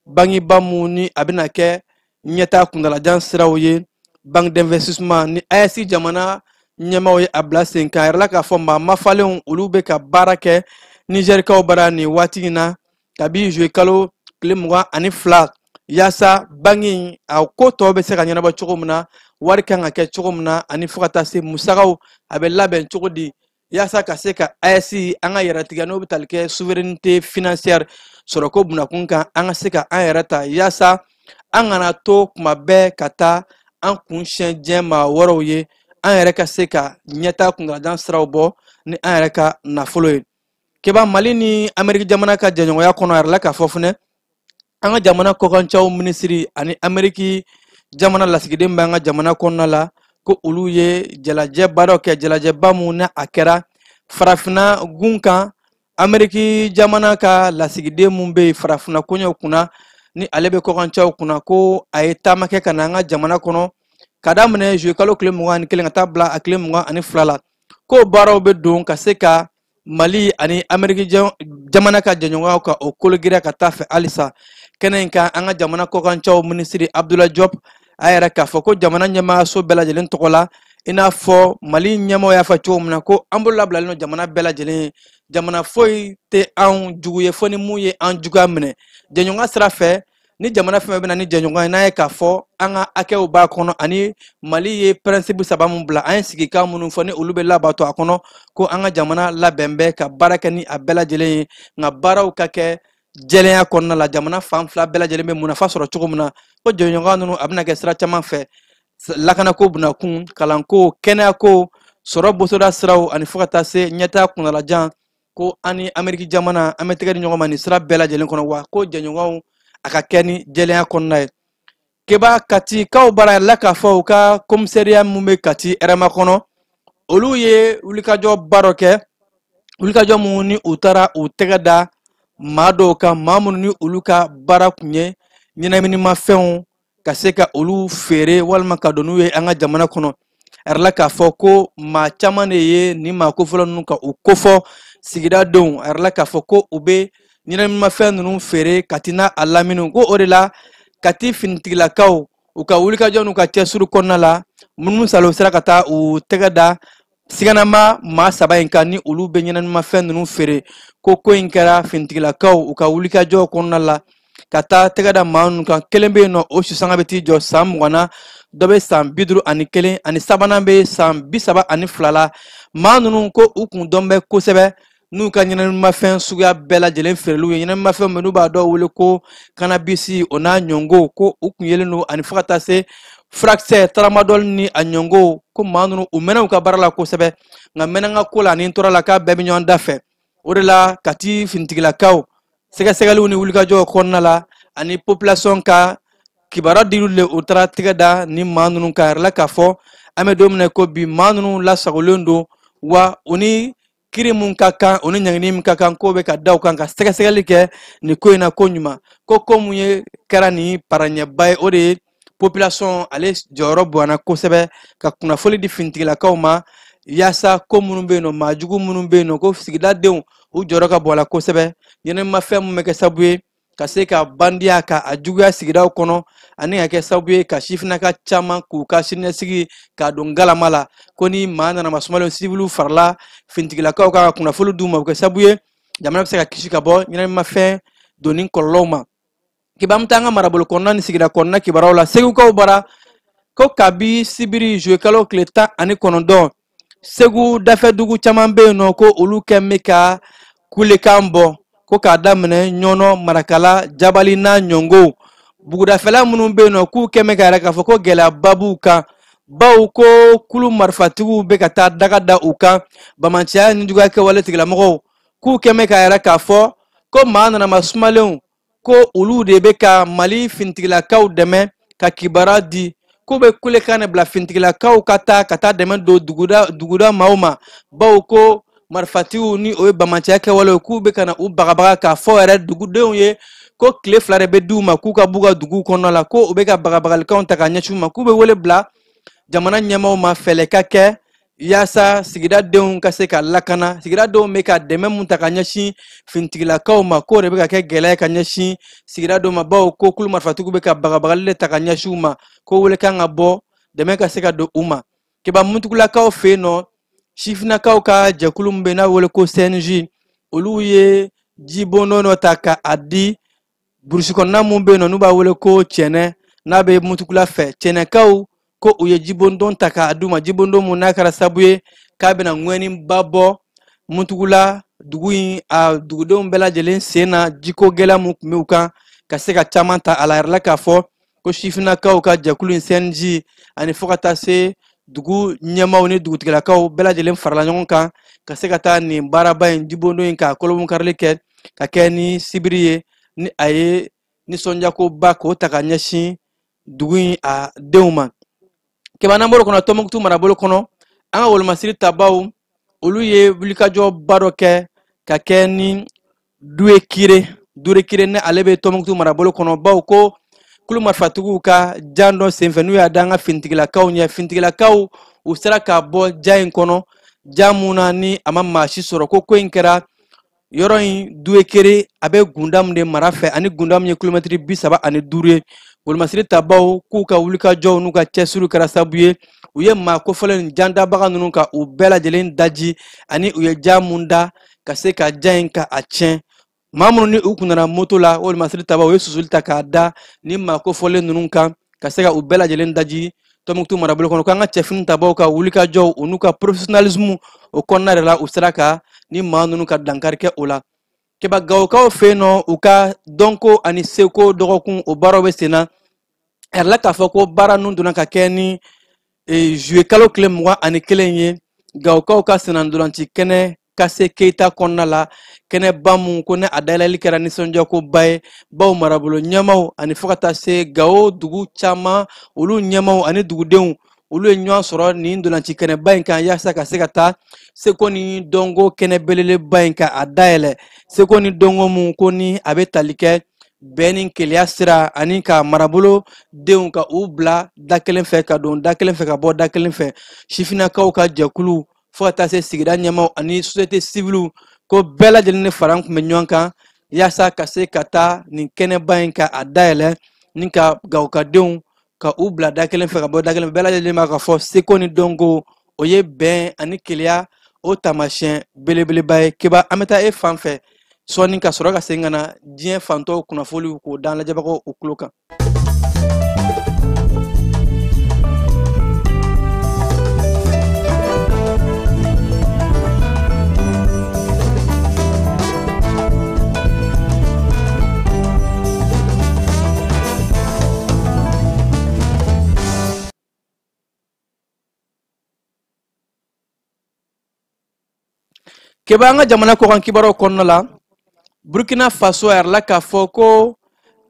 S5: bangiba mun ni a bɛna kɛ ɲɛta kuntalajan siraw ye banque d'investissement ni AES jamana ɲɛmaaw ye a bila sen kan a yɛrɛ la k'a fɔ maa mafalenw olu bɛ ka baara kɛ Nigɛrikaw bara nin waati in na kabi jouer kalo tile 22 yasa bangi a ko to be se ka ɲɛnabɔ cogo min na wari kan ka kɛ cogo min na ani fo ka taa se musagaw a bɛ labɛn cogo di yasa ka se ka AES an ka yɛrɛtigɛ n'o bɛ tali kɛ souveraineté financière sɔrɔ ko bunakun kan an ka se ka an yɛrɛ ta yasa an kana to kuma bɛɛ ka taa an kun siɲɛ diɲɛ maa wɛrɛw ye an yɛrɛ ka se ka ɲɛta kunkanjan siraw bɔ ni an yɛrɛ ka nafolo ye keba Mali ni Amérique jamana ka jɛɲɔgɔnya kɔnɔ a yɛrɛ la k'a fɔ fɛnɛ an ka jamana kɔkancɛw minisiri ani Amérique jamana lasigiden bɛ an ka jamana kɔnɔna la ko olu ye jalajɛba dɔ kɛ jalajɛba mun na a kɛra farafina gun kan Amérique jamana ka lasigiden mun bɛ farafina koɲɛw kunna ni ale bɛ kɔkancɛw kunna ko a ye taama kɛ ka na an ka jamana kɔnɔ ka daminɛ juillet kalo tile 21 ka taa bila a tile 22 la ko baaraw bɛ don ka se ka Mali ani Amérique jamana ka jɛɲɔgɔnyaw ka o kologira ka taa fɛ halisa kɛnɛ in kan an ka jamana kɔkancɛw minisiri Abdoulaye Diop a yɛrɛ k'a fɔ ko jamana ɲɛmaayaso bɛɛ lajɛlen tɔgɔ la i n'a fɔ Mali ɲɛmaaw y'a fɔ cogo min na ko an bolo labilalen don jamana bɛɛ lajɛlen ye jamana foyi tɛ anw jugu ye fo ni mun ye an juguya minɛ jɛɲɔgɔnya sira fɛ ni jamana fɛn bɛ na ni jɛɲɔgɔn ye n'a ye k'a fɔ an ka hakɛw b'a kɔnɔ ani Mali ye principe 3 mun bila an ye sigikan minnu fɔ ni olu bɛ labato a kɔnɔ ko an ka jamana labɛn bɛ ka baara kɛ ni a bɛɛ lajɛlen ye nka baaraw ka kɛ jɛlenya kɔnɔna la jamana fan fila bɛɛ lajɛlen bɛ munafa sɔrɔ cogo min na ko jɛɲɔgɔnya ninnu a bɛna kɛ sira caman fɛ lakanako bunakun kalanko kɛnɛyako sɔrɔ bosoda siraw ani fo ka taa se ɲɛtaa kunnalajan ko ani Amérique jamana an bɛ tɛgɛ di ɲɔgɔn ma nin sira bɛɛ lajɛlen kɔnɔ wa ko jɛɲɔgɔnw a ka kɛ ni jɛlenya kɔnɔna ye keba Kati kaw bara la k'a fɔ u ka commissariat mun bɛ Kati RMA kɔnɔ olu ye wulikajɔ ba dɔ kɛ wulikajɔ mun ni u taara u tɛgɛ da maa dɔw kan maa minnu ni olu ka baara kun ye ɲɛnaminimafɛnw ka se ka olu feere walima ka don n'u ye an ka jamana kɔnɔ a yɛrɛ la k'a fɔ ko maa caman de ye nin maa kofɔlɔ ninnu ka u kofɔ sigida denw a yɛrɛ la k'a fɔ ko u bɛ ɲɛnaminimafɛn ninnu feere Kati n'a a lamini ko o de la Kati finitigilakaw u ka wulikajɔ n'u ka cɛsiri kɔnɔna la minnu salo sera ka taa u tɛgɛ da siganama maa 3 in kan ni olu bɛ ɲɛnaminimafɛn ninnu feere ko in kɛra finitigilakaw u ka wulikajɔ kɔnɔna la ka taa tɛgɛ da maa ninnu kan kelen bɛ yen nɔ o susanga bɛ t'i jɔ san 20 na dɔ bɛ san 51 ani sabanan bɛ san 32 la maa ninnu ko u kun dɔn bɛ kosɛbɛ n'u ka ɲɛnaminimafɛn suguya bɛɛ lajɛlen feereliw ye ɲɛnaminimafɛn minnu b'a dɔw wele ko cannabis o n'a ɲɔngo ko u kun yelen don ani fo ka taa se furakisɛ tramadol ni a ɲɔngo ko maa ninnu u mɛnna u ka baara la kosɛbɛ nka mɛnanga ko la ani tora la k'a bɛɛ bɛ ɲɔgɔn da fɛ o de la Kati finitigilakaw sɛgɛsɛgɛliw ni wulikajɔ kɔnɔna la ani population ka kibaruya dilu le u taara tɛgɛ da ni maa ninnu ka yɛrɛ la k'a fɔ an bɛ don min na ko bi maa ninnu lasagolen don wa u ni kiri mun ka kan o ni ɲangini min ka kan k'o bɛ ka da u kan ka sɛgɛsɛgɛli kɛ nin ko in na ko ɲuman ko mun ye kɛra ni paraɲɛba ye o de ye population ale jɔyɔrɔ bonyana kosɛbɛ ka kunnafoni di finitigilakaw ma yasa ko minnu bɛ yen nɔ maa jugu minnu bɛ yen nɔ ko sigidadenw u jɔyɔrɔ ka bon a la kosɛbɛ ɲɛnɛmafɛn mun bɛ kɛ sababu ye ka se ka bandiya ka a juguya sigidaw kɔnɔ ani ka kɛ sababu ye ka sifinnaka caman k'u ka siniɲɛsigi k'a don galama la ko ni maa nana masumalen sibiliw farala finitigilakaw ka kunnafoni d'u ma o bɛ kɛ sababu ye jamana bɛ se ka kisi ka bɔ ɲɛnɛmafɛn donni kɔlɔlɔw ma kibaru min t'an ka marabolo kɔnɔna ni sigida kɔnɔna kibaruyaw la segukaw bara ko kabi sibiri juillet kalo tile 19 Segu dafɛdugu caman bɛ yen nɔ ko olu kɛn bɛ ka kulekan bɔ ko k'a daminɛ ɲɔnɔ marakala jabali n'a ɲɔngo bugudafɛla minnu bɛ yen nɔ k'u kɛn bɛ ka yɛrɛ k'a fɔ ko gɛlɛyaba b'u kan baw ko kulu marifatigiw bɛ ka taa daga da u kan bamanciya ni juguya kɛwale tigilamɔgɔw k'u kɛn bɛ ka yɛrɛ k'a fɔ ko maa nana masumalenw ko olu de bɛ ka Mali finitigilakaw dɛmɛ ka kibaruya di ko bɛ kulekan de bila finitigilakaw ka taa dɛmɛ don duguda maaw ma baw ko marifatigiw ni o ye bamanciya kɛwalew k'u bɛ ka na u bagabaga k'a fɔ yɛrɛ dugudenw ye ko tile 2 de bɛ d'u ma k'u ka b'u ka duguw kɔnɔna la ko u bɛ ka bagabagalikanw ta ka ɲɛsin u ma k'u bɛ wele bila jamana ɲɛmaaw ma fɛlɛ ka kɛ yasa sigidadenw ka se ka lakana sigidadenw bɛ ka dɛmɛ mun ta ka ɲɛsin finitigilakaw ma k'o de bɛ ka kɛ gɛlɛya ka ɲɛsin sigidadenw ma baw ko kulu marifatigiw bɛ ka bagabagali de ta ka ɲɛsin u ma ko wele kan ka bɔ dɛmɛ ka se ka don u ma kiba muntugulakaw fɛ yen nɔ sifinnakaw ka jɛkulu min bɛ n'a wele ko CNJ olu ye jibondo no ta ka a di burusi kɔnɔna mun bɛ yen nɔ n'u b'a wele ko cɛnɛ n'a bɛ mutukula fɛ cɛnɛkaw ko u ye jibondon ta k'a d'u ma jibondon mun n'a kɛra sababu ye k'a bɛna ŋɛniba bɔ mutugula dugu in a dugudenw bɛɛ lajɛlen sen na jiko gɛlɛya mun tun bɛ u kan ka se ka caman ta a la yɛrɛ la k'a fɔ ko sifinnakaw ka jɛkulu in CNJ ani fo ka taa se dugu ɲɛmaaw ni dugutigilakaw bɛɛ lajɛlen farala ɲɔgɔn kan ka se ka taa nin baaraba in jibondon in ka kolomu karili kɛ ka kɛ ni sibiri ye ni a ye nisɔndiyakoba k'o ta ka ɲɛsin dugu in a denw ma kɛmɛ bolo kɔnɔ Tɔnbukutu marabolo kɔnɔ an ka wolomasiri tabaw olu ye wulikajɔba dɔ kɛ ka kɛ ni Dure Kire ni ale bɛ Tɔnbukutu marabolo kɔnɔ baw ko kulu marifatigiw ka jan dɔ senfɛ n'u y'a da an ka finitigilakaw ɲɛ finitigilakaw u sera k'a bɔ ja in kɔnɔ ja mun na ni a ma maa si sɔrɔ ko in kɛra yɔrɔ in Dure Kire a bɛ gunda min de mara fɛ ani gunda min ye kilomɛtiri 35 ye wolomasiri tabaw k'u ka wulikajɔw n'u ka cɛsiriw kɛra sababu ye u ye maa kofɔlen ni jandabaga ninnu ka u bɛɛ lajɛlen daji ani u ye ja mun da ka se ka ja in ka a tiɲɛ maa minnu ni u kun nana moto la wolomasiri tabaw u ye susuli ta k'a da ni maa kofɔlen ninnu kan ka se ka u bɛɛ lajɛlen daji Tɔnbukutu marabolo kɔnɔ k'an ka cɛfini tabaw ka wulikajɔw u n'u ka professionnalisme o kɔnɔna de la u sera ka ni maa ninnu ka dankari kɛ o la keba Gawokaw fɛ yen nɔ u ka dɔnko ani seko dɔgɔkun o baaraw bɛ sen na a yɛrɛ la k'a fɔ ko baara ninnu donna ka kɛ ni juillet kalo tile 21 ye Gawokaw ka sennadolanci kɛnɛ Kase Keita kɔnɔna la kɛnɛba mun ko ni a dayɛlɛli kɛra nisɔndiyakoba ye baw marabolo ɲɛmaaw ani fo ka taa se Gawo dugu caman olu ɲɛmaaw ani dugudenw olu ye ɲɔgɔn sɔrɔ nin dolanci kɛnɛba in kan yaasa ka se ka taa seko ni dɔnko kɛnɛ belebeleba in kan a dayɛlɛ seko ni dɔnko mun ko ni a bɛ tali kɛ bɛn ni keleya sira ani ka marabolo denw ka u bila da kelen fɛ ka don da kelen fɛ ka bɔ da kelen fɛ sifinnakaw ka jɛkulu fo ka taa se sigida ɲɛmaaw ani société civile ko bɛɛ lajɛlen ne fara kun bɛ ɲɔgɔn kan yaasa ka se ka taa nin kɛnɛba in ka a dayɛlɛ ni ka Gawokadenw ka u bila da kelen fɛ ka bɔ da kelen fɛ bɛɛ lajɛlen b'a ka fɔ seko ni dɔnko o ye bɛn ani keleya o taamasiyɛn belebeleba ye keba an bɛ taa e fan fɛ sɔɔni ka sɔrɔ ka segin ka na diɲɛ fantɔw kunnafoniw k'o d'an lajɛbagaw u tulo kan. Keba an ka jamana kɔkan kibaruw kɔnɔna la Burkina Faso a yɛrɛ la k'a fɔ ko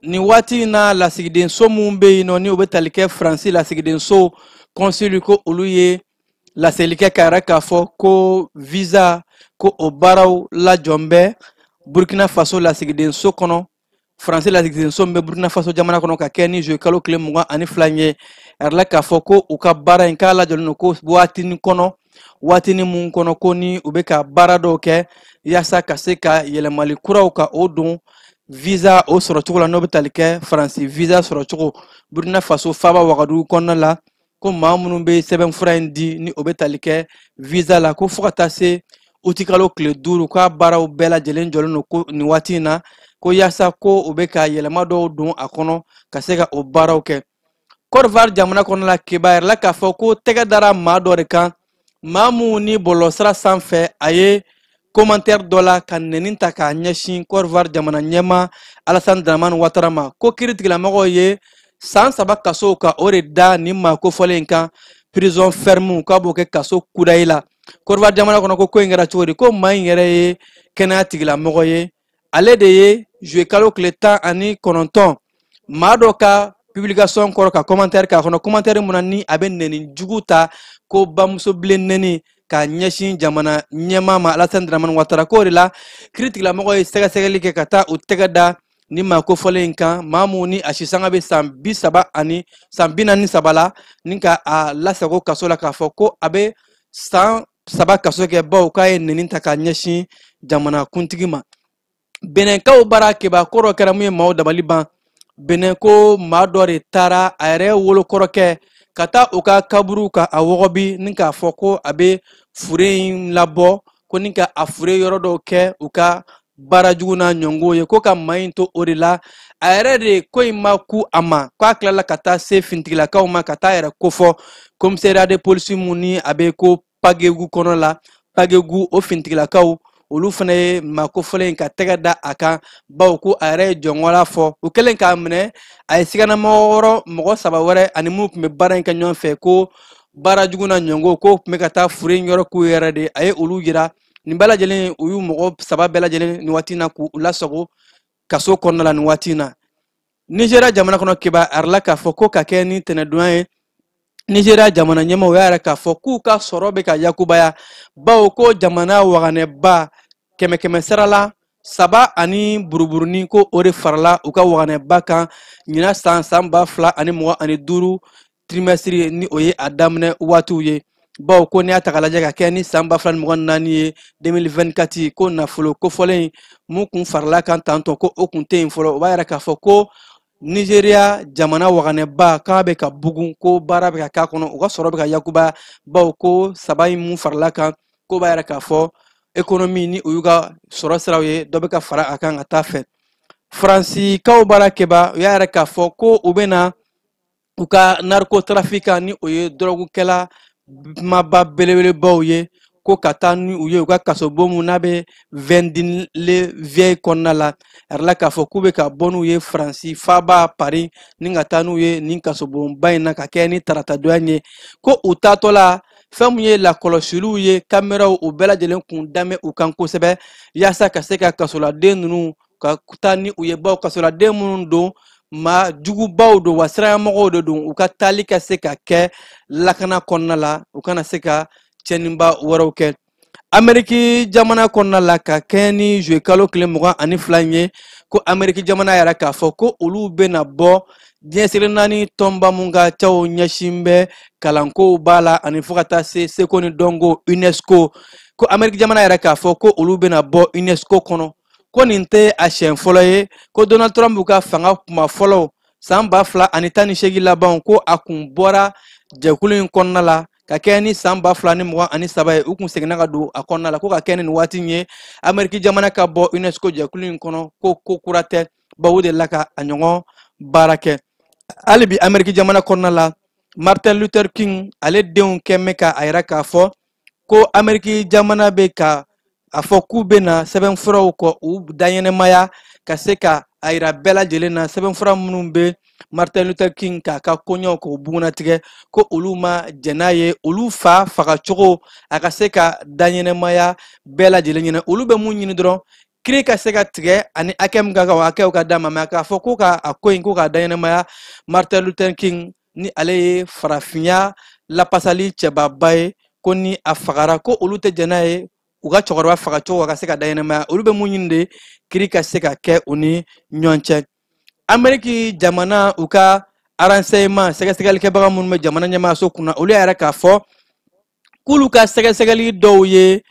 S5: nin waati in na lasigidenso mun bɛ yen nɔ ni o bɛ tali kɛ Faransi lasigidenso kɔnsili ko olu ye laseli kɛ k'a yɛrɛ k'a fɔ ko visa ko o baaraw lajɔn bɛ Burkina Faso lasigidenso kɔnɔ Faransi lasigidenso min bɛ Burkina Faso jamana kɔnɔ ka kɛ ni juillet kalo tile 22 ye a yɛrɛ la k'a fɔ ko u ka baara in k'a lajɔlen don ko waatinin kɔnɔ waatinin mun kɔnɔ ko ni u bɛ ka baara dɔw kɛ yaasa ka se ka yɛlɛmali kuraw ka o don visa o sɔrɔ cogo la n'o bɛ tali kɛ Faransi visa sɔrɔ cogo Burkina Faso faaba Wagadugu kɔnɔna la ko maa minnu bɛ sɛbɛnfura in di ni o bɛ tali kɛ visa la ko fo ka taa se uti kalo tile 5 k'a baaraw bɛɛ lajɛlen jɔlen don ko nin waati in na ko yaasa ko u bɛ ka yɛlɛma dɔw don a kɔnɔ ka se ka o baaraw kɛ Côte d'Ivoire jamana kɔnɔna la keba yɛrɛ la k'a fɔ ko tɛgɛ dara maa dɔ de kan maa mun ni bɔlɔlɔsira sanfɛ a ye commentaire dɔ la ka nɛni ta k'a ɲɛsin Côte d'Ivoire jamana ɲɛma Alassane Dramane Ouattara ma ko kiiritigilamɔgɔw ye san 3 kaso ka o de da nin maa kofɔlen in kan prison ferme k'a b'o kɛ kaso kudayi la Côte d'Ivoire jamana kɔnɔ ko in kɛra cogo di ko maa in yɛrɛ ye kɛnɛya tigilamɔgɔ ye ale de ye juillet kalo tile 19 maa dɔ ka publication kɔrɔ ka commentaire k'a kɔnɔ commentaire mun na ni a bɛ nɛni jugu ta ko bamuso bilen nɛni ka ɲɛsin jamana ɲɛmaa ma Alassane Dramane Ouattara ko de la kiiritigilamɔgɔ ye sɛgɛsɛgɛli kɛ ka taa u tɛgɛ da ni maa kofɔlen in kan maa mun ni a sisanga bɛ san 43 la ni ka a lasago kaso la k'a fɔ ko a bɛ san 3 kaso kɛ baw k'a ye nɛni ta ka ɲɛsin jamana kuntigi ma Benenkaw baara kɛba kɔrɔ kɛra mun ye maaw dabali ban Benin ko maa dɔ de taara a yɛrɛ wolokɔrɔkɛ ka taa u ka kaburu ka a wɔgɔbi ni k'a fɔ ko a bɛ fure in labɔ ko ni ka a fure yɔrɔ dɔw kɛ u ka barajugu na ɲɔngo ye ko ka maɲi to o de la a yɛrɛ de ko in ma ku a ma ko a tilala ka taa se fintigilakaw ma ka taa yɛrɛ kofɔ commissariat de police mun ni a bɛ ko pagegu kɔnɔ la pagegu o fintigilakaw olu fana ye makofɔlen ka tɛgɛ da a kan bawo ko a yɛrɛ ye jɔnwala fɔ u kɛlen k'a minɛ a ye siganamɔgɔ mɔgɔ 3 wɛrɛ ani minnu tun bɛ baara in kɛ ɲɔgɔn fɛ ko baarajugu na ɲɔngo ko tun bɛ ka taa fure in yɔrɔ k'u yɛrɛ de a ye olu yira nin bɛɛ lajɛlen u y'u mɔgɔ 3 bɛɛ lajɛlen nin waati na k'u lasago kaso kɔnɔna la nin waati na Nigeria jamana kɔnɔ kiba arla k'a fɔ ko ka kɛ ni tɛnɛdonya ye Nigeria jamana ɲɛmaaw y'a yɛrɛ k'a fɔ k'u ka sɔrɔ bɛ ka yakubaya bawo ko jamana waganɛba kɛmɛ sara la 7 ani buruburunin ko o de farala u ka waganɛba kan ɲina san 2025 trimestre ni o ye a daminɛ waatiw ye bawo ko n'i y'a ta k'a lajɛ ka kɛ ni san 2024 ye 2024 ko nafolo kofɔlen mun kun farala kan tantɔ ko o kun tɛ yen fɔlɔ o b'a yɛrɛ k'a fɔ ko Nigeria jamana waganɛba k'a bɛ ka bugun ko baara bɛ ka k'a kɔnɔ u ka sɔrɔ bɛ ka yakuba bawo ko 7 in mun farala kan ko b'a yɛrɛ k'a fɔ économie ni u y'u ka sɔrɔ siraw ye dɔ bɛ ka fara a kan ka taa fɛ Fransikaw baara kɛba u y'a yɛrɛ k'a fɔ ko u bɛna u ka narcotrafic ni o ye dɔrɔgukɛla maba belebelebaw ye ko ka taa ni u ye u ka kasobon mun n'a bɛ Vendin le Vieille kɔnɔna la arla k'a fɔ k'u bɛ ka bɔ n'u ye Faransi faba Paris ni ka taa n'u ye nin kasobonba in na ka kɛ ni taratadonya ye ko u taatɔ la fɛn mun ye lakɔlɔsiliw ye kameraw u bɛɛ lajɛlen kun damɛ u kan kosɛbɛ yaasa ka se ka kasoladen ninnu ka taa ni u ye baw kasoladen minnu don ma jugubaw don wa siranɲɛmɔgɔw de don u ka taali ka se ka kɛ lakana kɔnɔna la u kana se ka cɛnniba wɛrɛw kɛ Amérique jamana kɔnɔna la ka kɛ ni juillet kalo 22 ye ko Amérique jamana yɛrɛ k'a fɔ ko olu bɛna bɔ diɲɛ sere 4 tɔnba mun ka caw ɲɛsin bɛ kalankow b'a la ani fo ka taa se seko ni dɔnko UNESCO ko Amérique jamana yɛrɛ k'a fɔ ko olu bɛna bɔ UNESCO kɔnɔ ko nin tɛ a siɲɛ fɔlɔ ye ko Donald Trump ka fanga kuma fɔlɔ san 2018 laban ko a kun bɔra jɛkulu in kɔnɔna la ka kɛ ni san 2023 ye u kun seginna ka don a kɔnɔna la ko ka kɛ ni waati ye Amérique jamana ka bɔ UNESCO jɛkulu in kɔnɔ ko kura tɛ bawo de la ka a ɲɔgɔn baara kɛ hali bi Amérique jamana kɔnɔna la Martin Luther King ale denw kɛmɛ ka a yɛrɛ k'a fɔ ko Amérique jamana bɛ ka a fɔ k'u bɛna sɛbɛnfuraw kɔ u daɲɛnɛmaya ka se ka a yira bɛɛ lajɛlen na sɛbɛnfura minnu bɛ Martin Luther King k'a ka koɲɛw k'o bugunatigɛ ko olu ma jɛn n'a ye olu fa fagacogo a ka se ka daɲɛnɛmaya bɛɛ lajɛlen ɲɛna olu bɛ mun ɲini dɔrɔn kiiri ka se ka tigɛ ani hakɛ min ka kan o hakɛw ka d'a ma mɛ k'a fɔ ko ka a ko in ko k'a daɲɛnɛmaya Martin Luther King ni ale ye farafinya lapasali cɛbaba ye ko ni a fagara ko olu tɛ jɛn n'a ye u ka cɛkɔrɔba fagacogo ka se ka daɲɛnɛmaya olu bɛ mun ɲini de kiiri ka se ka kɛ u ni ɲɔgɔn cɛ Amérique jamana u ka renseignement sɛgɛsɛgɛlikɛbaga minnu bɛ jamana ɲɛmaayaso kunna olu yɛrɛ k'a fɔ k'olu ka sɛgɛsɛgɛli dɔw ye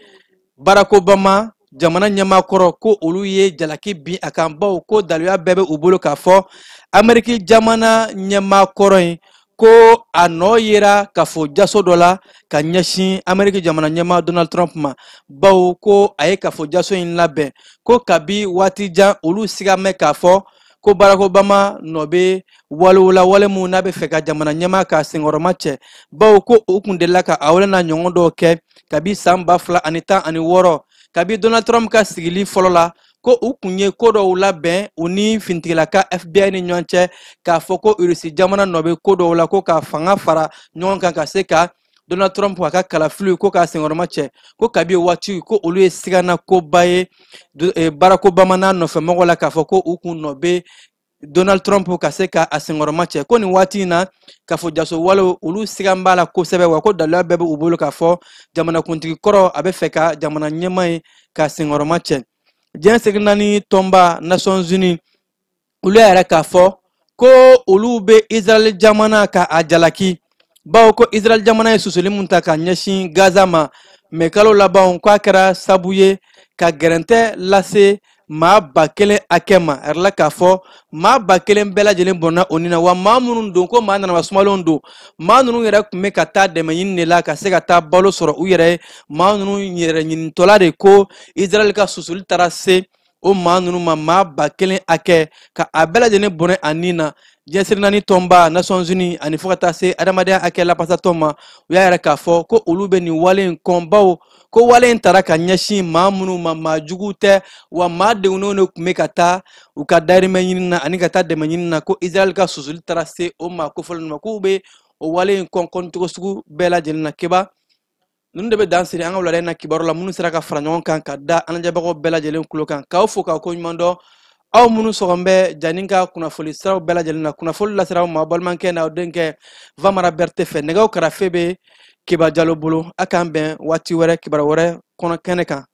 S5: Barack Obama jamana ɲɛmaakɔrɔ ko olu ye jalaki bin a kan bawo ko daluya bɛɛ bɛ u bolo k'a fɔ Amérique jamana ɲɛmaakɔrɔ in ko a nɔ yera k'a fɔ jaso dɔ la ka ɲɛsin Amérique jamana ɲɛmaa Donald Trump ma bawo ko a ye k'a fɔ jaso in labɛn ko kabi waati jan olu siga mɛn k'a fɔ ko Barack Obama nɔ bɛ walew la wale mun n'a bɛ fɛ ka jamana ɲɛmaa ka senkɔrɔma cɛ bawo ko u kun delila ka a wale n'a ɲɔgɔn dɔw kɛ kabi san 2016 kabi Donald Trump ka sigili fɔlɔ la ko u kun ye ko dɔw labɛn u ni fintigilaka FBI ni ɲɔgɔn cɛ k'a fɔ ko Rusi jamana nɔ bɛ ko dɔw la ko ka fanga fara ɲɔgɔn kan ka se ka Donald Trump a ka kalafiliw ko k'a senkɔrɔma cɛ ko kabi waati ko olu ye sigana koba ye Barack Obama n'a nɔfɛmɔgɔw la k'a fɔ ko u kun nɔ bɛ Donald Trump ka se ka a senkɔrɔma cɛ ko nin waati in na k'a fɔ jaso walew olu sigan b'a la kosɛbɛ wa ko daluya bɛɛ bɛ u bolo k'a fɔ jamanakuntigi kɔrɔ a bɛ fɛ ka jamana ɲɛmaa ye ka senkɔrɔma cɛ diɲɛ segin naani tɔnba Nations Unies olu yɛrɛ k'a fɔ ko olu bɛ Israel jamana ka a jalaki bawo ko Israel jamana ye susuli mun ta ka ɲɛsin Gaza ma mɛ kalo laban k'a kɛra sabu ye ka gɛrɛntɛ lase maa 1000 hakɛ ma ɛrɛla k'a fɔ maa 1000 bɛɛ lajɛlen bɔnna o nin na wa maa minnu don ko maa nanaba sumalenw don maa ninnu yɛrɛ tun bɛ ka taa dɛmɛ ɲini de la ka se ka taa balo sɔrɔ u yɛrɛ ye maa ninnu yɛrɛ ɲinitɔla de ko Israel ka susuli taara se o maa ninnu ma maa 1000 hakɛ ka a bɛɛ lajɛlen bɔnɛ a nin na diɲɛsiri naani tɔnba Nations Unies ani fo ka taa se adamadenya hakɛ lapasatɔ ma u y'a yɛrɛ k'a fɔ ko olu bɛ nin wale in kɔn bawo ko wale in taara ka ɲɛsin maa minnu ma maa jugu tɛ wa maa degunnenw de tun bɛ ka taa u ka dahirimɛ ɲini na ani ka taa dɛmɛ ɲini na ko Israel ka susuli taara se o maa kofɔlen ma k'u bɛ o wale in kɔn cogo sugu bɛɛ lajɛlen na keba ninnu de bɛ dan siri an ka wulada in na kibaru la minnu sera ka fara ɲɔgɔn kan ka da an lajɛbagaw bɛɛ lajɛlen kulo kan k'aw fo k'aw ko ɲuman dɔn aw minnu sɔgɔn bɛ Jani ka kunnafoni siraw bɛɛ lajɛlen na kunnafoni lasiraw ma balimakɛ n'aw denkɛ Vamara Berete fɛ nɛgɛw karafe bɛ Keba Jalo bolo a k'an bɛn waati wɛrɛ kibaru wɛrɛ kɔnɔ kɛnɛ kan.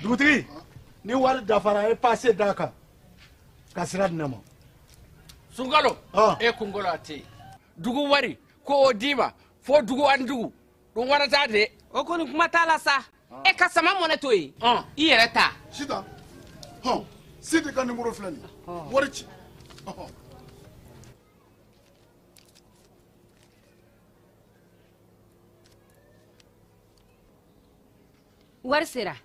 S7: Dugutigi ni wari dafara e passe da kan ka sira di ne ma.
S8: Sunkalo e kunkolo ate dugu wari ko o dima fo dugu an dugu don wara ta de
S9: o koni kuma t'a la sa e ka sama mɔnɛ to yen i yɛrɛ ta
S4: sita sidi ka numéro filɛ nin wari ci
S9: wari sera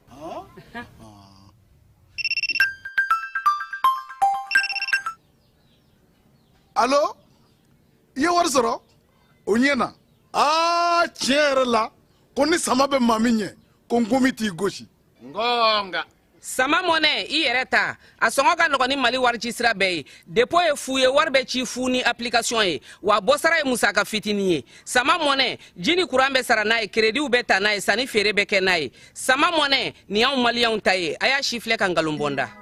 S4: allo i ye wari sɔrɔ o ɲɛna tiɲɛ yɛrɛ la ko ni sama bɛ maa min ɲɛ ko n komi t'i gosi
S8: ngonga
S9: sama mɔnɛ i yɛrɛ ta a sɔngɔ ka nɔgɔn ni Mali wari ci sira bɛɛ ye dépôt ye fu ye wari bɛ ci fu ni application ye wa bɔsara ye musaka fitinin ye sama mɔnɛ ji ni courant bɛ sara n'a ye crédit bɛ ta n'a ye sanni feere bɛ kɛ n'a ye sama mɔnɛ nin y'anw maliyɛnw ta ye a y'a si filɛ ka nkalon bɔ n da